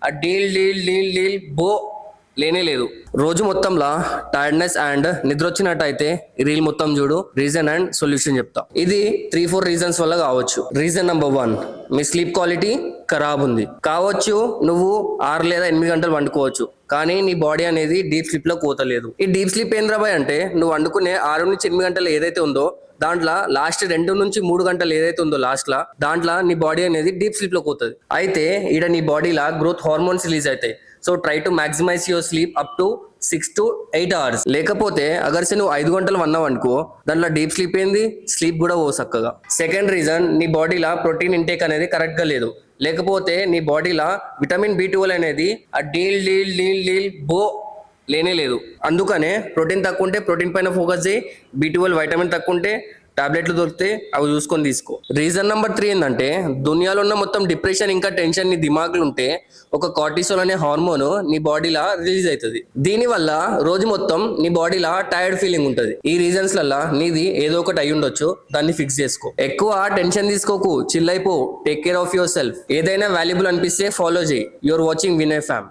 ఆ deal deal deal deal బో లేనే లేదు. రోజు మొత్తంలో టైర్డ్నెస్ అండ్ నిద్ర వచ్చినట్టయితే ఈ రీల్ మొత్తం చూడు, రీజన్ అండ్ సొల్యూషన్ చెప్తా. ఇది 3-4 రీజన్స్ వల్ల కావచ్చు. రీజన్ నెంబర్ 1, మీ స్లీప్ క్వాలిటీ ఖరాబ్ ఉంది కావచ్చు. నువ్వు 6 లేదా 8 గంటలు వండుకోవచ్చు, కానీ నీ బాడీ అనేది డీప్ స్లీప్ లో పోతలేదు. ఈ డీప్ స్లీప్ ఏంద్రా బాయ్ అంటే, నువ్వు వండుకునే 6 నుంచి 8 గంటలు ఏదైతే ఉందో దాంట్లో లాస్ట్ 2 నుంచి 3 గంటలు ఏదైతే ఉందో లాస్ట్ లా దాంట్లో నీ బాడీ అనేది డీప్ స్లీప్ లో పోతుంది. అయితే ఈడ నీ బాడీలో గ్రోత్ హార్మోన్స్ రిలీజ్ అవుతాయి. So try to maximise your sleep up to 6 to 8 hours. లేకపోతే అగర్సే నువ్వు 5 గంటలు వన్నావు అనుకో, దాంట్లో డీప్ స్లీప్ ఏంది, స్లీప్ కూడా ఓ చక్కగా. సెకండ్ రీజన్, నీ బాడీలో ప్రోటీన్ ఇంటేక్ అనేది కరెక్ట్ గా లేదు. లేకపోతే నీ బాడీలో విటమిన్ B12 అనేది ఆ డీల్ డీల్ డీల్ డీల్ బో లేనే లేదు. అందుకనే ప్రోటీన్ తక్కువ ఉంటే ప్రోటీన్ పైన ఫోకస్ చేయి, B12 వైటమిన్ తక్కువ ఉంటే టాబ్లెట్లు దొరికితే అవి చూసుకొని తీసుకో. రీజన్ నెంబర్ 3 ఏంటంటే, దునియాలో ఉన్న మొత్తం డిప్రెషన్ ఇంకా టెన్షన్ నీ దిమాగ్లో ఉంటే ఒక కార్టిసోల్ అనే హార్మోన్ నీ బాడీలో రిలీజ్ అవుతుంది. దీనివల్ల రోజు మొత్తం నీ బాడీలో టైర్డ్ ఫీలింగ్ ఉంటుంది. ఈ రీజన్స్ వల్ల నీది ఏదో ఒకటి అయి ఉండొచ్చు, దాన్ని ఫిక్స్ చేసుకో. ఎక్కువ టెన్షన్ తీసుకోకు, చిల్ అయిపో, take care of yourself. ఏదైనా వాల్యుబుల్ అనిపిస్తే ఫాలో చేయి. యూఆర్ వాచింగ్ వినయ్ ఫ్యామ్.